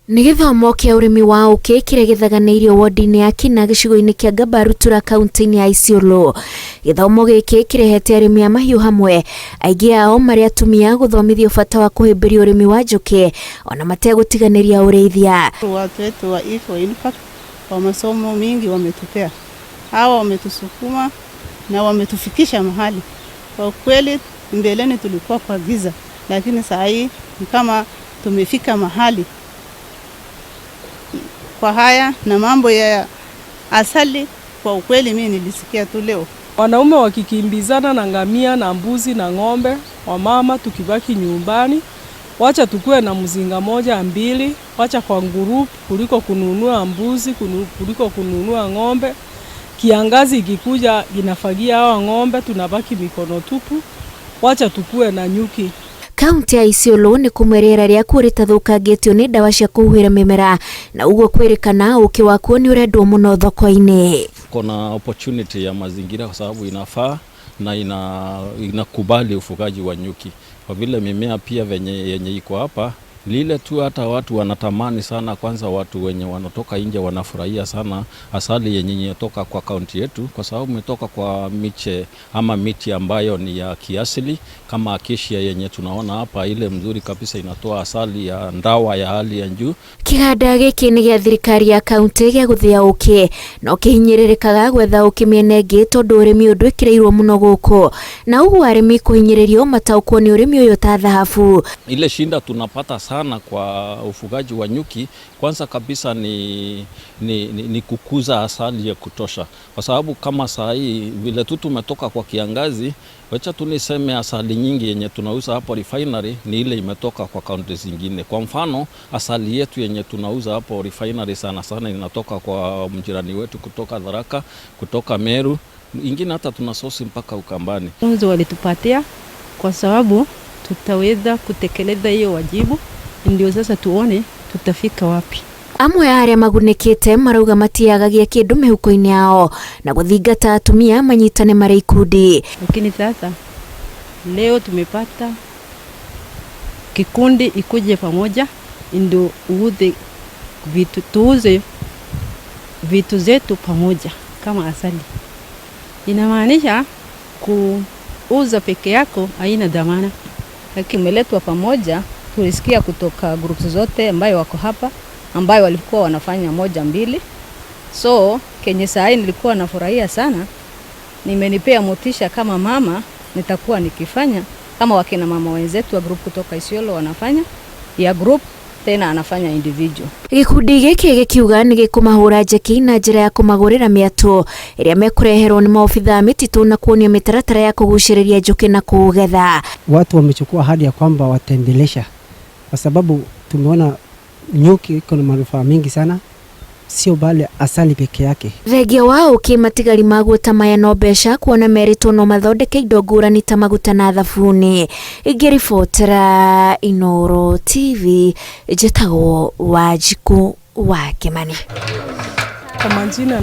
Nĩ gĩthomo kĩa ũrĩmi wa ũkĩ kĩrĩa gĩthaganĩirio wodi-inĩ ya Kina gĩcigo-inĩ kĩa Gabarutura kaunti-inĩ ya Isiolo. Gĩthomo gĩkĩ kĩrehete arĩmi a mahiũ hamwe, aingĩ ao marĩ atumia, gũthomithio bata wa kũhĩmbĩria ũrĩmi wa njũkĩ ona mategũtiganĩria ũrĩithia. Watu wetu wa IFO Impact kwa masomo mingi wametupea. Hawa wametusukuma na wametufikisha mahali. Kwa kweli mbeleni tulikuwa kwa giza, lakini saa hii ni kama tumefika mahali. Kwa haya na mambo ya asali, kwa ukweli mimi nilisikia tu leo. Wanaume wakikimbizana na ngamia na mbuzi na ng'ombe, wamama tukibaki nyumbani. Wacha tukue na mzinga moja mbili, wacha kwa group kuliko kununua mbuzi, kuliko kununua ng'ombe. Kiangazi ikikuja inafagia hawa ng'ombe, tunabaki mikono tupu. Wacha tukue na nyuki. Kaunti ya Isiolo nĩ kũmwerera rĩa kũrĩtathũkangĩtio nĩ ndawa cia kũhuhĩra mĩmera, na uguo kwĩrĩkana ũkĩ wakuo nĩ ũrendwo mũno thoko-inĩ. Kuna opportunity ya mazingira kwa sababu inafaa na inakubali ufugaji wa nyuki. Kwa vile mimea pia yenye iko hapa, lile tu hata watu wanatamani sana. Kwanza watu wenye wanatoka nje wanafurahia sana asali yenye inatoka kwa kaunti yetu, kwa sababu imetoka kwa miche ama miti ambayo ni ya kiasili kama acacia yenye tunaona hapa, ile mzuri kabisa, inatoa asali ya ndawa ya hali ya juu. Kĩganda gĩkĩ nĩ gĩa thirikari ya kaunti gĩa gũthĩa ũkĩ, no kĩhinyĩrĩrĩkaga gwetha ũkĩ mĩena ĩngĩ tondũ ũrĩmi ũndũ wĩkĩrĩirwo mũno gũkũ, na ũguo arĩmi kũhinyĩrĩrio mataũkwo nĩ ũrĩmi ũyũ ta thahabu. Ile shinda tunapata sana kwa ufugaji wa nyuki, kwanza kabisa ni kukuza asali ya kutosha, kwa sababu kama saa hii vile tu tumetoka kwa kiangazi, wacha tuniseme asali nyingi yenye tunauza hapo refinery ni ile imetoka kwa kaunti zingine. Kwa mfano asali yetu yenye tunauza hapo refinery sana sana inatoka kwa mjirani wetu kutoka Tharaka, kutoka Meru, ingine hata tunasosi mpaka Ukambani. Funzo walitupatia kwa sababu tutaweza kutekeleza hiyo wajibu, ndio sasa tuone tutafika wapi. Amwe arĩa magunĩkĩte marauga matiagagia kĩndũ mĩhuko-inĩ yao na gũthingata atumia manyitane marĩ ikundi. Lakini sasa leo tumepata kikundi ikuje pamoja, ndio tuuze vitu zetu pamoja kama asali. Inamaanisha kuuza peke yako haina dhamana, lakini umeletwa pamoja. Tulisikia kutoka groups zote ambayo wako hapa, ambayo walikuwa wanafanya moja mbili. So kenye saa hii nilikuwa nafurahia sana, nimenipea motisha kama mama, nitakuwa nikifanya kama wakina mama wenzetu wa group kutoka Isiolo wanafanya ya group, tena anafanya individual. Gĩkundi gĩkĩ gĩkiuga nĩ gĩkũmahũra njeki na njĩra ya kũmagũrĩra mĩatũ ĩrĩa mekũreherwo nĩ maobitha mĩtitũ na kuonio mĩtaratara ya kũgucĩrĩria njũkĩ na kũgetha. Watu wamechukua ahadi ya kwamba wataendelesha, kwa sababu tumeona nyuki iko na manufaa mingi sana, sio bali asali peke yake. Thengia wa ũkĩ matigari maguo ta maya no mbeca, kuona meritwo no mathondeke indo ngũrani ta maguta na thabuni. Ingĩribotera Inooro TV, njĩtagwo Wanjikũ wa Kĩmani. Kwa majina